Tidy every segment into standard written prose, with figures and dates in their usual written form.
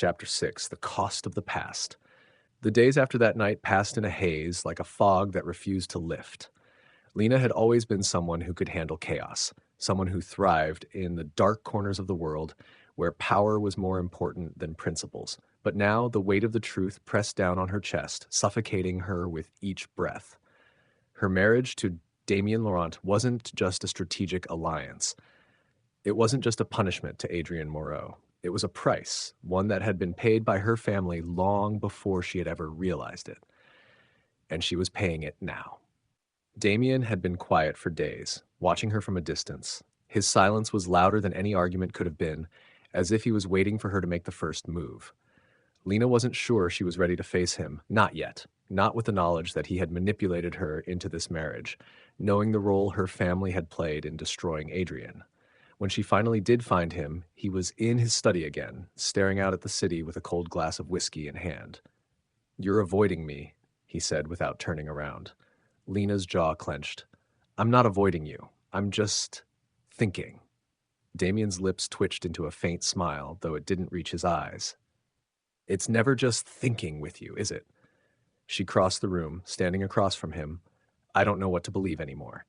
Chapter 6: The Cost of the Past. The days after that night passed in a haze, like a fog that refused to lift. Lena had always been someone who could handle chaos, someone who thrived in the dark corners of the world where power was more important than principles. But now the weight of the truth pressed down on her chest, suffocating her with each breath. Her marriage to Damien Laurent wasn't just a strategic alliance. It wasn't just a punishment to Adrienne Moreau. It was a price, one that had been paid by her family long before she had ever realized it. And she was paying it now. Damien had been quiet for days, watching her from a distance. His silence was louder than any argument could have been, as if he was waiting for her to make the first move. Lena wasn't sure she was ready to face him, not yet, not with the knowledge that he had manipulated her into this marriage, knowing the role her family had played in destroying Adrienne. When she finally did find him, he was in his study again, staring out at the city with a cold glass of whiskey in hand. "You're avoiding me," he said without turning around. Lena's jaw clenched. "I'm not avoiding you. I'm just thinking." Damien's lips twitched into a faint smile, though it didn't reach his eyes. "It's never just thinking with you, is it?" She crossed the room, standing across from him. "I don't know what to believe anymore."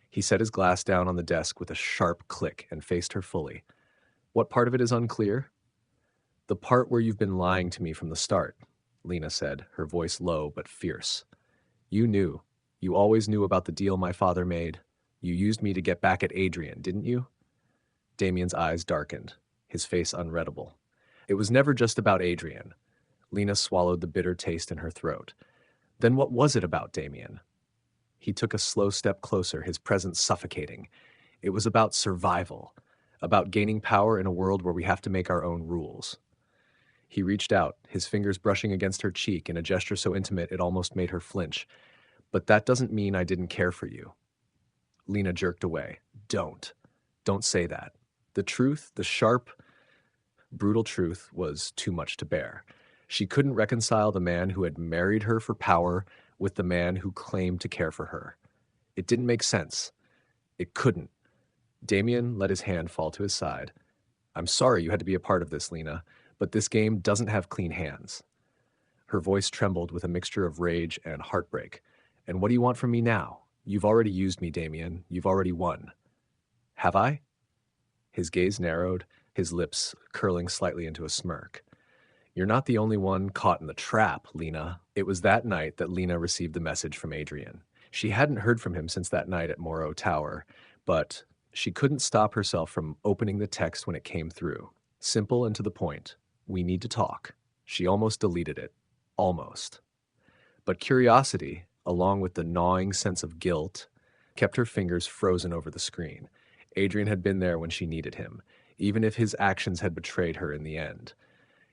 He set his glass down on the desk with a sharp click and faced her fully. "What part of it is unclear?" "The part where you've been lying to me from the start," Lena said, her voice low but fierce. "You knew. You always knew about the deal my father made. You used me to get back at Adrienne, didn't you?" Damien's eyes darkened, his face unreadable. "It was never just about Adrienne." Lena swallowed the bitter taste in her throat. "Then what was it about, Damien?" He took a slow step closer, his presence suffocating. "It was about survival, about gaining power in a world where we have to make our own rules." He reached out, his fingers brushing against her cheek in a gesture so intimate it almost made her flinch. "But that doesn't mean I didn't care for you." Lena jerked away. Don't say that." The truth, the sharp, brutal truth, was too much to bear. She couldn't reconcile the man who had married her for power with the man who claimed to care for her. It didn't make sense. It couldn't. Damien let his hand fall to his side. "I'm sorry you had to be a part of this, Lena, but this game doesn't have clean hands." Her voice trembled with a mixture of rage and heartbreak. "And what do you want from me now? You've already used me, Damien. You've already won." "Have I?" His gaze narrowed, his lips curling slightly into a smirk. "You're not the only one caught in the trap, Lena." It was that night that Lena received the message from Adrienne. She hadn't heard from him since that night at Moreau Tower, but she couldn't stop herself from opening the text when it came through. Simple and to the point. "We need to talk." She almost deleted it. Almost. But curiosity, along with the gnawing sense of guilt, kept her fingers frozen over the screen. Adrienne had been there when she needed him, even if his actions had betrayed her in the end.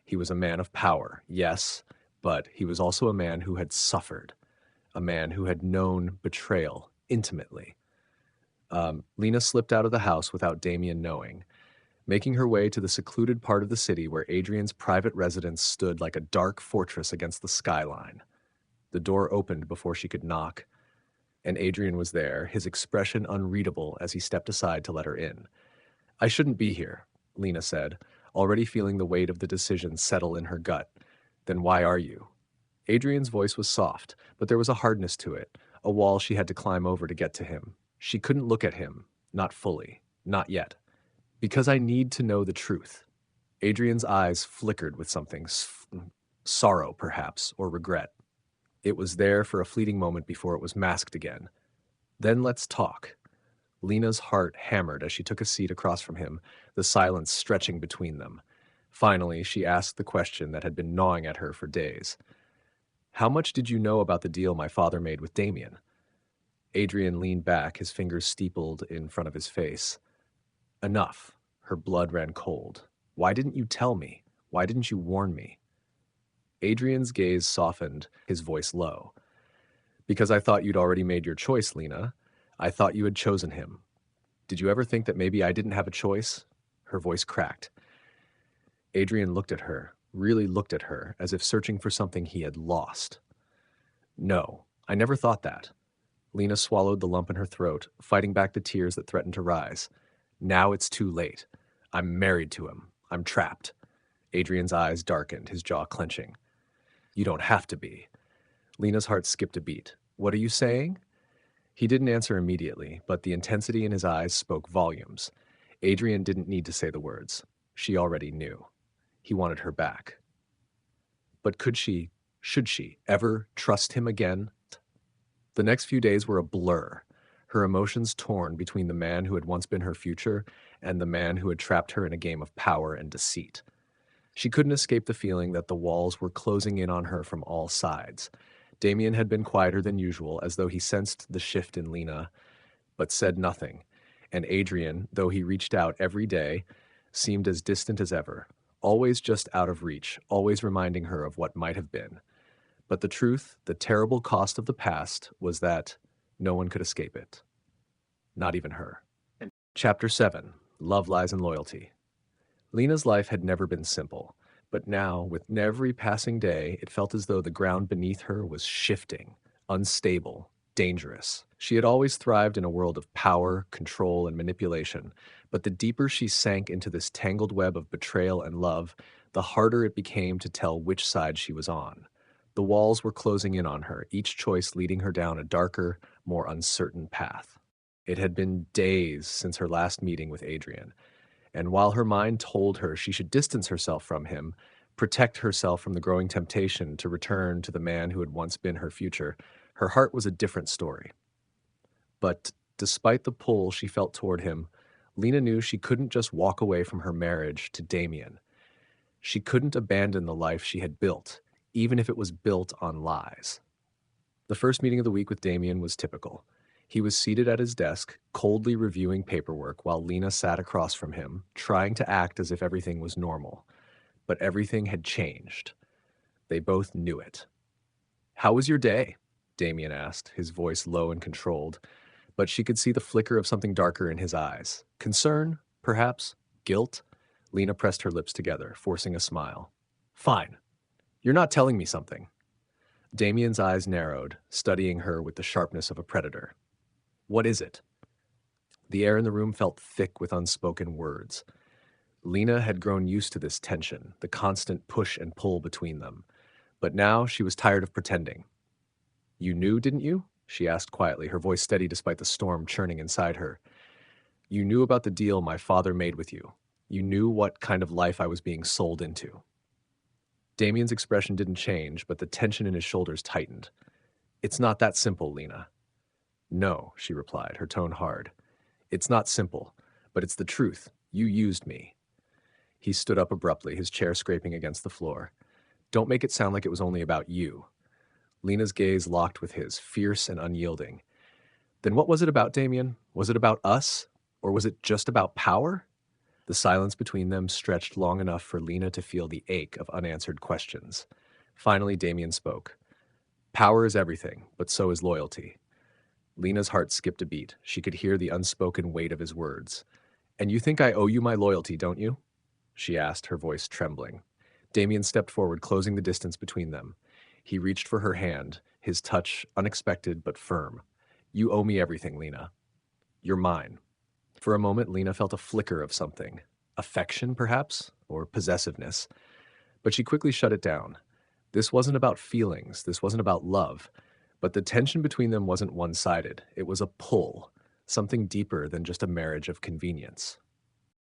He was a man of power, yes, but he was also a man who had suffered, a man who had known betrayal intimately. Lena slipped out of the house without Damien knowing, making her way to the secluded part of the city where Adrienne's private residence stood like a dark fortress against the skyline. The door opened before she could knock, and Adrienne was there, his expression unreadable as he stepped aside to let her in. "I shouldn't be here," Lena said, already feeling the weight of the decision settle in her gut. "Then why are you?" Adrienne's voice was soft, but there was a hardness to it, a wall she had to climb over to get to him. She couldn't look at him, not fully, not yet. "Because I need to know the truth." Adrienne's eyes flickered with something, sorrow perhaps, or regret. It was there for a fleeting moment before it was masked again. "Then let's talk." Lena's heart hammered as she took a seat across from him, the silence stretching between them. Finally, she asked the question that had been gnawing at her for days. "How much did you know about the deal my father made with Damien?" Adrienne leaned back, his fingers steepled in front of his face. "Enough." Her blood ran cold. "Why didn't you tell me? Why didn't you warn me?" Adrienne's gaze softened, his voice low. "Because I thought you'd already made your choice, Lena. I thought you had chosen him. Did you ever think that maybe I didn't have a choice?" Her voice cracked. Adrienne looked at her, really looked at her, as if searching for something he had lost. "No, I never thought that." Lena swallowed the lump in her throat, fighting back the tears that threatened to rise. "Now it's too late. I'm married to him. I'm trapped." Adrian's eyes darkened, his jaw clenching. You don't have to be. Lena's heart skipped a beat. What are you saying? He didn't answer immediately, but the intensity in his eyes spoke volumes. Adrian didn't need to say the words. She already knew. He wanted her back. But should she, ever trust him again? The next few days were a blur, her emotions torn between the man who had once been her future and the man who had trapped her in a game of power and deceit. She couldn't escape the feeling that the walls were closing in on her from all sides. Damien had been quieter than usual, as though he sensed the shift in Lena, but said nothing. And Adrian, though he reached out every day, seemed as distant as ever, always just out of reach, always reminding her of what might have been. But the truth, the terrible cost of the past, was that no one could escape it. Not even her. Chapter 7. Love, Lies, and Loyalty. Lena's life had never been simple, but now, with every passing day, it felt as though the ground beneath her was shifting, unstable, dangerous. She had always thrived in a world of power, control, and manipulation, but the deeper she sank into this tangled web of betrayal and love, the harder it became to tell which side she was on. The walls were closing in on her, each choice leading her down a darker, more uncertain path. It had been days since her last meeting with Adrian, and while her mind told her she should distance herself from him, protect herself from the growing temptation to return to the man who had once been her future, her heart was a different story. But despite the pull she felt toward him, Lena knew she couldn't just walk away from her marriage to Damien. She couldn't abandon the life she had built, even if it was built on lies. The first meeting of the week with Damien was typical. He was seated at his desk, coldly reviewing paperwork while Lena sat across from him, trying to act as if everything was normal. But everything had changed. They both knew it. "How was your day?" Damien asked, his voice low and controlled, but she could see the flicker of something darker in his eyes. Concern, perhaps? Guilt? Lena pressed her lips together, forcing a smile. "Fine. You're not telling me something." Damien's eyes narrowed, studying her with the sharpness of a predator. "What is it?" The air in the room felt thick with unspoken words. Lena had grown used to this tension, the constant push and pull between them. But now she was tired of pretending. "You knew, didn't you?" she asked quietly, her voice steady despite the storm churning inside her. "You knew about the deal my father made with you. You knew what kind of life I was being sold into." Damien's expression didn't change, but the tension in his shoulders tightened. "It's not that simple, Lena." "No," she replied, her tone hard. "It's not simple, but it's the truth. You used me." He stood up abruptly, his chair scraping against the floor. "Don't make it sound like it was only about you." Lena's gaze locked with his, fierce and unyielding. "Then what was it about, Damien? Was it about us? Or was it just about power?" The silence between them stretched long enough for Lena to feel the ache of unanswered questions. Finally, Damien spoke. "Power is everything, but so is loyalty." Lena's heart skipped a beat. She could hear the unspoken weight of his words. "And you think I owe you my loyalty, don't you?" she asked, her voice trembling. Damien stepped forward, closing the distance between them. He reached for her hand, his touch unexpected but firm. "You owe me everything, Lena. You're mine." For a moment, Lena felt a flicker of something. Affection, perhaps, or possessiveness. But she quickly shut it down. This wasn't about feelings, this wasn't about love. But the tension between them wasn't one-sided. It was a pull, something deeper than just a marriage of convenience.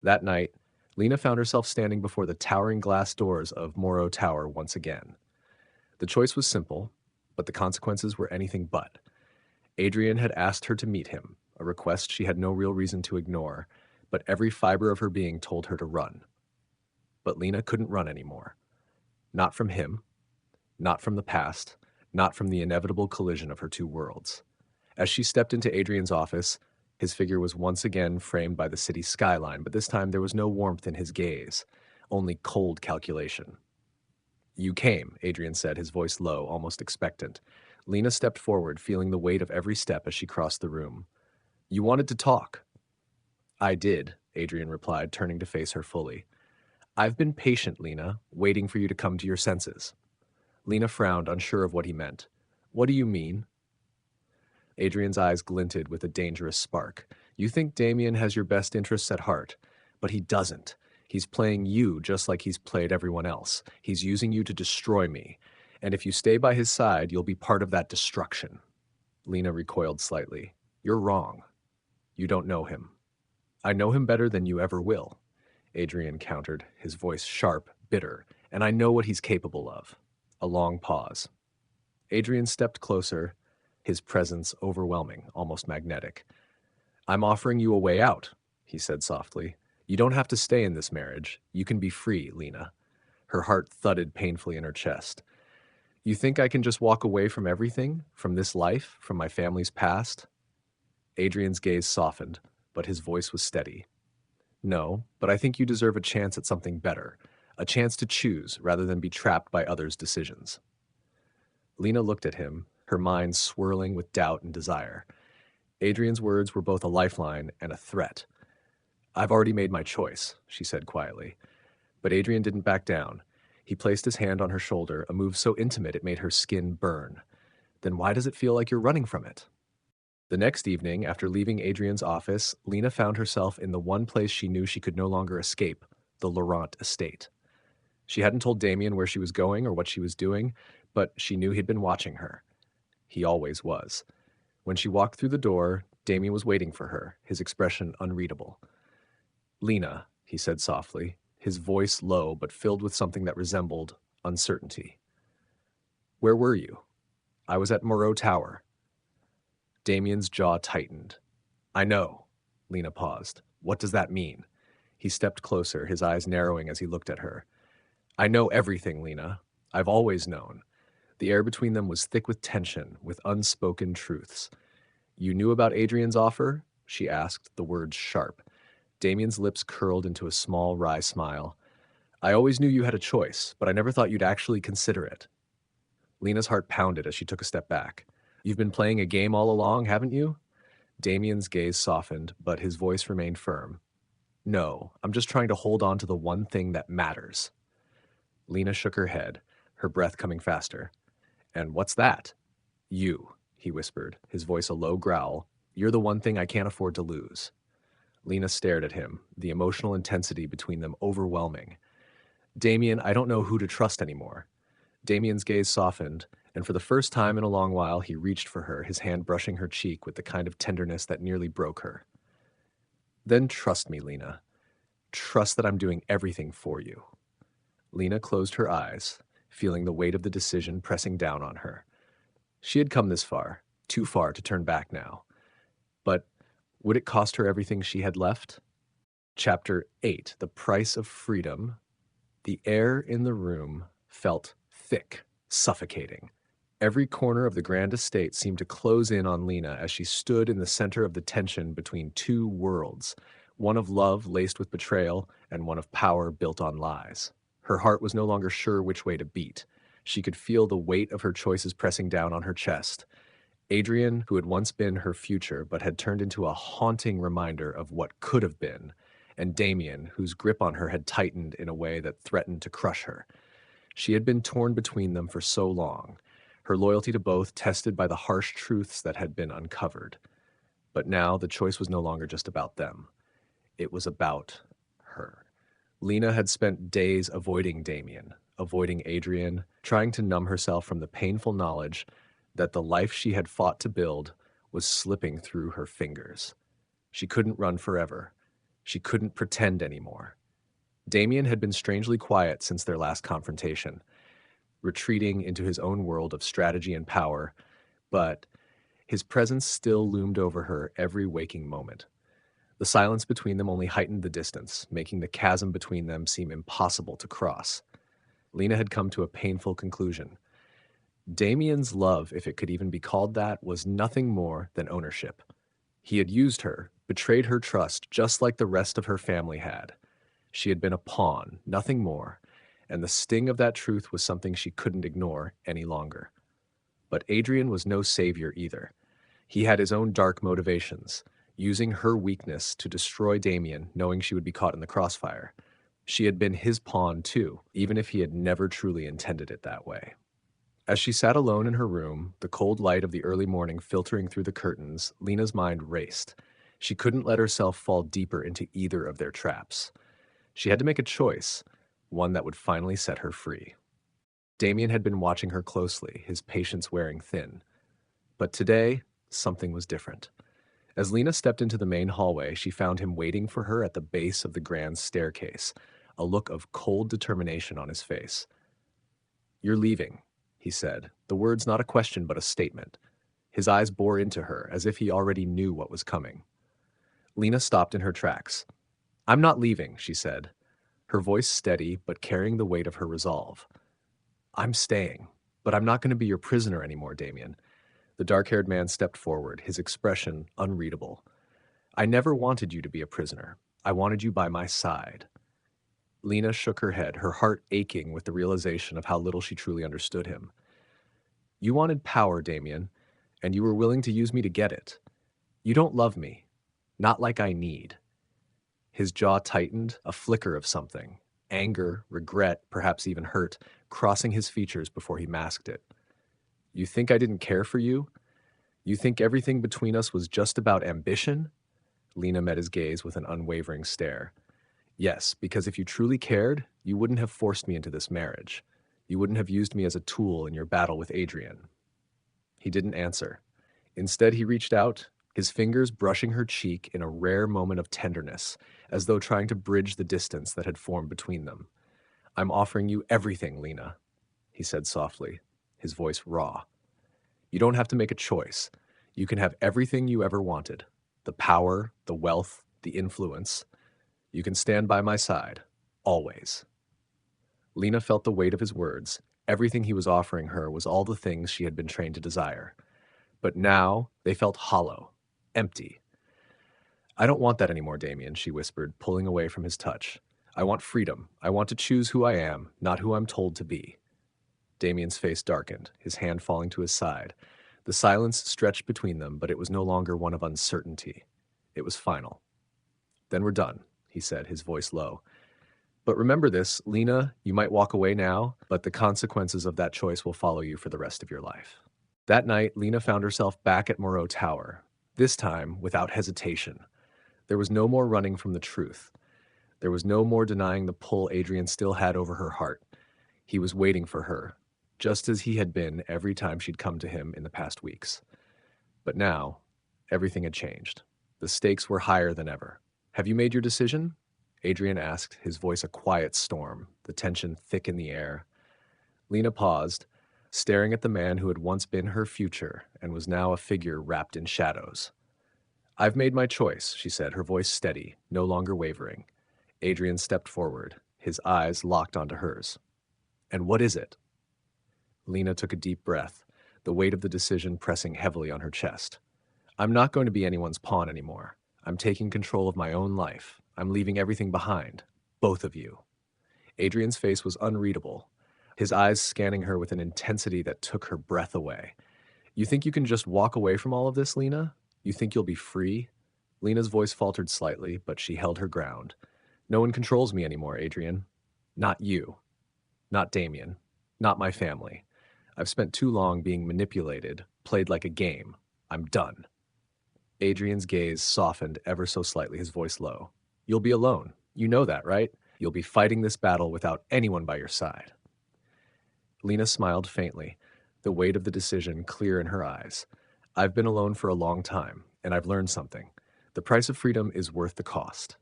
That night, Lena found herself standing before the towering glass doors of Morrow Tower once again. The choice was simple, but the consequences were anything but. Adrian had asked her to meet him, a request she had no real reason to ignore, but every fiber of her being told her to run. But Lena couldn't run anymore. Not from him, not from the past, not from the inevitable collision of her two worlds. As she stepped into Adrian's office, his figure was once again framed by the city skyline, but this time there was no warmth in his gaze, only cold calculation. "You came," Adrian said, his voice low, almost expectant. Lena stepped forward, feeling the weight of every step as she crossed the room. "You wanted to talk." "I did," Adrian replied, turning to face her fully. "I've been patient, Lena, waiting for you to come to your senses." Lena frowned, unsure of what he meant. "What do you mean?" Adrian's eyes glinted with a dangerous spark. "You think Damien has your best interests at heart, but he doesn't. He's playing you just like he's played everyone else. He's using you to destroy me. And if you stay by his side, you'll be part of that destruction." Lena recoiled slightly. "You're wrong. You don't know him." "I know him better than you ever will," Adrian countered, his voice sharp, bitter, "and I know what he's capable of." A long pause. Adrian stepped closer, his presence overwhelming, almost magnetic. "I'm offering you a way out," he said softly. "You don't have to stay in this marriage. You can be free, Lena." Her heart thudded painfully in her chest. "You think I can just walk away from everything? From this life? From my family's past?" Adrian's gaze softened, but his voice was steady. "No, but I think you deserve a chance at something better. A chance to choose rather than be trapped by others' decisions." Lena looked at him, her mind swirling with doubt and desire. Adrian's words were both a lifeline and a threat. "I've already made my choice," she said quietly. But Adrian didn't back down. He placed his hand on her shoulder, a move so intimate it made her skin burn. "Then why does it feel like you're running from it?" The next evening, after leaving Adrian's office, Lena found herself in the one place she knew she could no longer escape, the Laurent estate. She hadn't told Damien where she was going or what she was doing, but she knew he'd been watching her. He always was. When she walked through the door, Damien was waiting for her, his expression unreadable. "Lena," he said softly, his voice low but filled with something that resembled uncertainty. "Where were you?" "I was at Moreau Tower." Damien's jaw tightened. "I know." Lena paused. "What does that mean?" He stepped closer, his eyes narrowing as he looked at her. "I know everything, Lena. I've always known." The air between them was thick with tension, with unspoken truths. "You knew about Adrian's offer?" she asked, the words sharp. Damien's lips curled into a small, wry smile. "I always knew you had a choice, but I never thought you'd actually consider it." Lena's heart pounded as she took a step back. "You've been playing a game all along, haven't you?" Damien's gaze softened, but his voice remained firm. "No, I'm just trying to hold on to the one thing that matters." Lena shook her head, her breath coming faster. "And what's that?" "You," he whispered, his voice a low growl. "You're the one thing I can't afford to lose." Lena stared at him, the emotional intensity between them overwhelming. "Damien, I don't know who to trust anymore." Damien's gaze softened, and for the first time in a long while he reached for her, his hand brushing her cheek with the kind of tenderness that nearly broke her. "Then trust me, Lena. Trust that I'm doing everything for you." Lena closed her eyes, feeling the weight of the decision pressing down on her. She had come this far, too far to turn back now. But would it cost her everything she had left? Chapter 8, The Price of Freedom. The air in the room felt thick, suffocating. Every corner of the grand estate seemed to close in on Lena as she stood in the center of the tension between two worlds, one of love laced with betrayal and one of power built on lies. Her heart was no longer sure which way to beat. She could feel the weight of her choices pressing down on her chest. Adrian, who had once been her future but had turned into a haunting reminder of what could have been, and Damien, whose grip on her had tightened in a way that threatened to crush her. She had been torn between them for so long, her loyalty to both tested by the harsh truths that had been uncovered. But now the choice was no longer just about them. It was about her. Lena had spent days avoiding Damien, avoiding Adrian, trying to numb herself from the painful knowledge that the life she had fought to build was slipping through her fingers. She couldn't run forever. She couldn't pretend anymore. Damien had been strangely quiet since their last confrontation, retreating into his own world of strategy and power, but his presence still loomed over her every waking moment. The silence between them only heightened the distance, making the chasm between them seem impossible to cross. Lena had come to a painful conclusion. Damien's love, if it could even be called that, was nothing more than ownership. He had used her, betrayed her trust, just like the rest of her family had. She had been a pawn, nothing more, and the sting of that truth was something she couldn't ignore any longer. But Adrian was no savior either. He had his own dark motivations, using her weakness to destroy Damien, knowing she would be caught in the crossfire. She had been his pawn too, even if he had never truly intended it that way. As she sat alone in her room, the cold light of the early morning filtering through the curtains, Lena's mind raced. She couldn't let herself fall deeper into either of their traps. She had to make a choice, one that would finally set her free. Damien had been watching her closely, his patience wearing thin. But today, something was different. As Lena stepped into the main hallway, she found him waiting for her at the base of the grand staircase, a look of cold determination on his face. "You're leaving," he said, the words not a question but a statement. His eyes bore into her, as if he already knew what was coming. Lena stopped in her tracks. "I'm not leaving," she said, her voice steady but carrying the weight of her resolve. "I'm staying, but I'm not going to be your prisoner anymore, Damien." The dark-haired man stepped forward, his expression unreadable. "I never wanted you to be a prisoner. I wanted you by my side." Lena shook her head, her heart aching with the realization of how little she truly understood him. "You wanted power, Damien, and you were willing to use me to get it. You don't love me. Not like I need." His jaw tightened, a flicker of something. Anger, regret, perhaps even hurt, crossing his features before he masked it. "You think I didn't care for you? You think everything between us was just about ambition?" Lena met his gaze with an unwavering stare. "Yes, because if you truly cared, you wouldn't have forced me into this marriage. You wouldn't have used me as a tool in your battle with Adrian." He didn't answer. Instead, he reached out, his fingers brushing her cheek in a rare moment of tenderness, as though trying to bridge the distance that had formed between them. "I'm offering you everything, Lena," he said softly, his voice raw. "You don't have to make a choice. You can have everything you ever wanted. The power, the wealth, the influence. You can stand by my side. Always." Lena felt the weight of his words. Everything he was offering her was all the things she had been trained to desire. But now they felt hollow, empty. "I don't want that anymore, Damien," she whispered, pulling away from his touch. "I want freedom. I want to choose who I am, not who I'm told to be." Damien's face darkened, his hand falling to his side. The silence stretched between them, but it was no longer one of uncertainty. It was final. "Then we're done," he said, his voice low. "But remember this, Lena, you might walk away now, but the consequences of that choice will follow you for the rest of your life." That night, Lena found herself back at Moreau Tower, this time without hesitation. There was no more running from the truth. There was no more denying the pull Adrian still had over her heart. He was waiting for her, just as he had been every time she'd come to him in the past weeks. But now, everything had changed. The stakes were higher than ever. "Have you made your decision?" Adrian asked, his voice a quiet storm, the tension thick in the air. Lena paused, staring at the man who had once been her future and was now a figure wrapped in shadows. "I've made my choice," she said, her voice steady, no longer wavering. Adrian stepped forward, his eyes locked onto hers. "And what is it?" Lena took a deep breath, the weight of the decision pressing heavily on her chest. "I'm not going to be anyone's pawn anymore. I'm taking control of my own life. I'm leaving everything behind. Both of you." Adrian's face was unreadable, his eyes scanning her with an intensity that took her breath away. "You think you can just walk away from all of this, Lena? You think you'll be free?" Lena's voice faltered slightly, but she held her ground. "No one controls me anymore, Adrian. Not you. Not Damien. Not my family. I've spent too long being manipulated, played like a game. I'm done." Adrian's gaze softened ever so slightly, his voice low. "You'll be alone. You know that, right? You'll be fighting this battle without anyone by your side." Lena smiled faintly, the weight of the decision clear in her eyes. "I've been alone for a long time, and I've learned something. The price of freedom is worth the cost."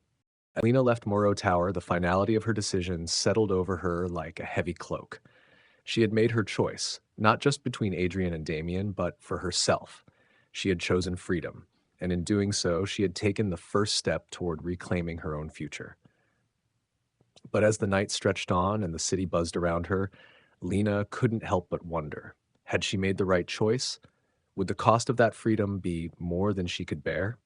As Lena left Moreau Tower, the finality of her decision settled over her like a heavy cloak. She had made her choice, not just between Adrian and Damien, but for herself. She had chosen freedom, and in doing so, she had taken the first step toward reclaiming her own future. But as the night stretched on and the city buzzed around her, Lena couldn't help but wonder, had she made the right choice? Would the cost of that freedom be more than she could bear?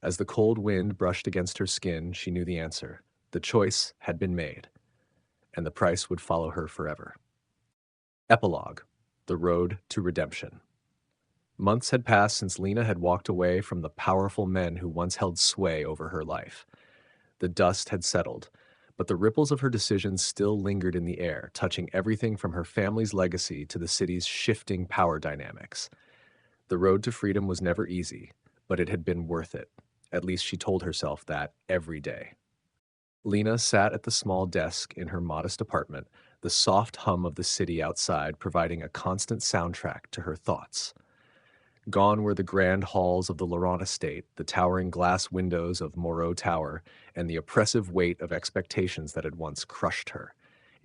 As the cold wind brushed against her skin, she knew the answer. The choice had been made, and the price would follow her forever. Epilogue: The Road to Redemption. Months had passed since Lena had walked away from the powerful men who once held sway over her life. The dust had settled, but the ripples of her decisions still lingered in the air, touching everything from her family's legacy to the city's shifting power dynamics. The road to freedom was never easy, but it had been worth it. At least she told herself that every day. Lena sat at the small desk in her modest apartment, the soft hum of the city outside providing a constant soundtrack to her thoughts. Gone were the grand halls of the Laurent estate, the towering glass windows of Moreau Tower, and the oppressive weight of expectations that had once crushed her.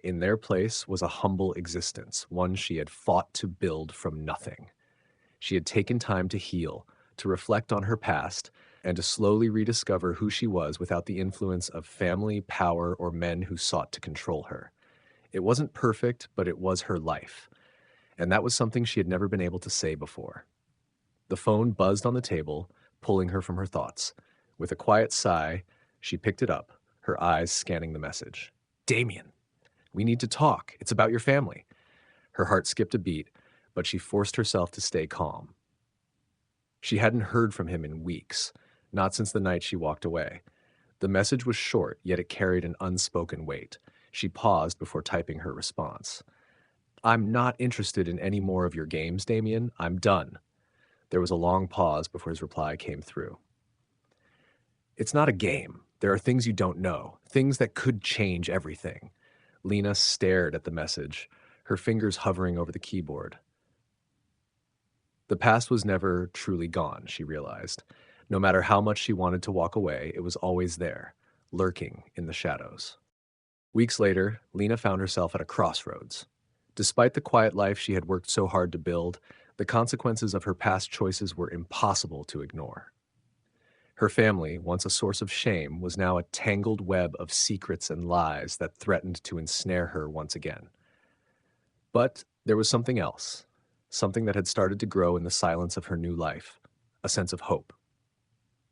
In their place was a humble existence, one she had fought to build from nothing. She had taken time to heal, to reflect on her past, and to slowly rediscover who she was without the influence of family, power, or men who sought to control her. It wasn't perfect, but it was her life, and that was something she had never been able to say before. The phone buzzed on the table, pulling her from her thoughts. With a quiet sigh, she picked it up, her eyes scanning the message. Damien, we need to talk. It's about your family. Her heart skipped a beat, but she forced herself to stay calm. She hadn't heard from him in weeks, not since the night she walked away. The message was short, yet it carried an unspoken weight. She paused before typing her response. I'm not interested in any more of your games, Damien. I'm done. There was a long pause before his reply came through. It's not a game. There are things you don't know, things that could change everything. Lena stared at the message, her fingers hovering over the keyboard. The past was never truly gone, she realized. No matter how much she wanted to walk away, it was always there, lurking in the shadows. Weeks later, Lena found herself at a crossroads. Despite the quiet life she had worked so hard to build, the consequences of her past choices were impossible to ignore. Her family, once a source of shame, was now a tangled web of secrets and lies that threatened to ensnare her once again. But there was something else, something that had started to grow in the silence of her new life, a sense of hope.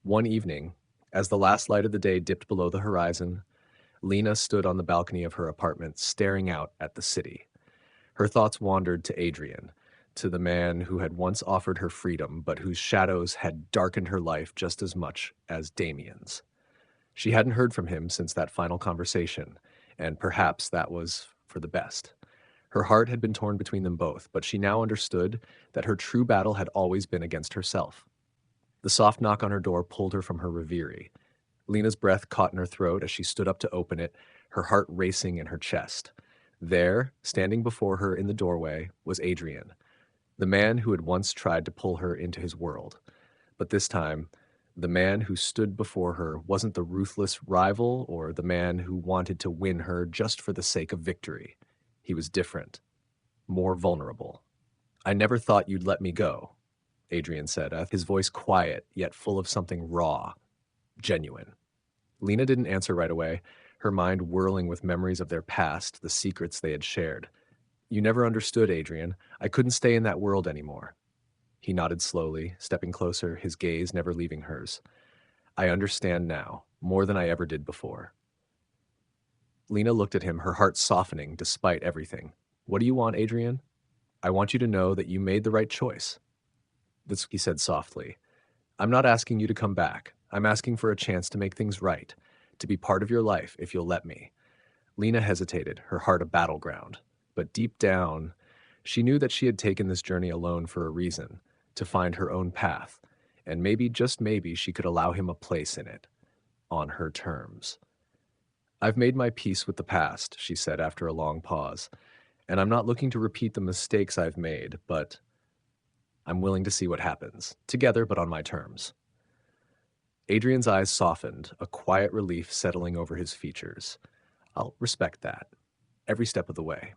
One evening, as the last light of the day dipped below the horizon, Lena stood on the balcony of her apartment, staring out at the city. Her thoughts wandered to Adrian, to the man who had once offered her freedom, but whose shadows had darkened her life just as much as Damien's. She hadn't heard from him since that final conversation, and perhaps that was for the best. Her heart had been torn between them both, but she now understood that her true battle had always been against herself. The soft knock on her door pulled her from her reverie. Lena's breath caught in her throat as she stood up to open it, her heart racing in her chest. There, standing before her in the doorway, was Adrian, the man who had once tried to pull her into his world. But this time, the man who stood before her wasn't the ruthless rival or the man who wanted to win her just for the sake of victory. He was different, more vulnerable. I never thought you'd let me go, Adrian said, his voice quiet yet full of something raw, genuine. Lena didn't answer right away, her mind whirling with memories of their past, the secrets they had shared. You never understood, Adrian. I couldn't stay in that world anymore. He nodded slowly, stepping closer, his gaze never leaving hers. I understand now, more than I ever did before. Lena looked at him, her heart softening despite everything. What do you want, Adrian? I want you to know that you made the right choice. This, he said softly. I'm not asking you to come back. I'm asking for a chance to make things right, to be part of your life if you'll let me. Lena hesitated, her heart a battleground. But deep down, she knew that she had taken this journey alone for a reason, to find her own path, and maybe, just maybe, she could allow him a place in it, on her terms. I've made my peace with the past, she said after a long pause, and I'm not looking to repeat the mistakes I've made, but I'm willing to see what happens, together but on my terms. Adrian's eyes softened, a quiet relief settling over his features. I'll respect that, every step of the way.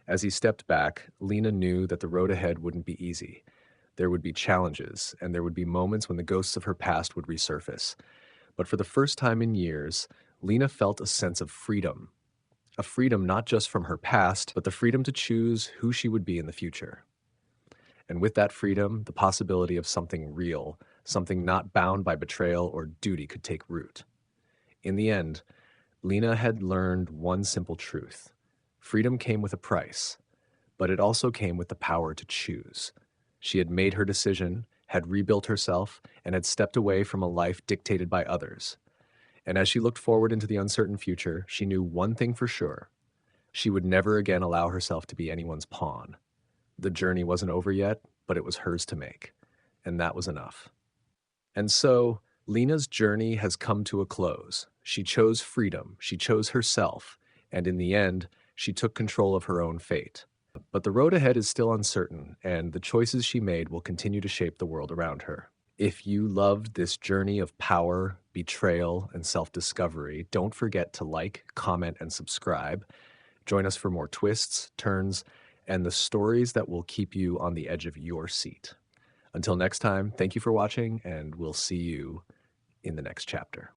As he stepped back, Lena knew that the road ahead wouldn't be easy. There would be challenges, and there would be moments when the ghosts of her past would resurface. But for the first time in years, Lena felt a sense of freedom. A freedom not just from her past, but the freedom to choose who she would be in the future. And with that freedom, the possibility of something real, something not bound by betrayal or duty could take root. In the end, Lena had learned one simple truth. Freedom came with a price, but it also came with the power to choose. She had made her decision, had rebuilt herself, and had stepped away from a life dictated by others. And as she looked forward into the uncertain future, she knew one thing for sure. She would never again allow herself to be anyone's pawn. The journey wasn't over yet, but it was hers to make. And that was enough. And so, Lena's journey has come to a close. She chose freedom, she chose herself, and in the end, she took control of her own fate. But the road ahead is still uncertain, and the choices she made will continue to shape the world around her. If you loved this journey of power, betrayal, and self discovery, don't forget to like, comment, and subscribe. Join us for more twists, turns, and the stories that will keep you on the edge of your seat. Until next time, thank you for watching, and we'll see you in the next chapter.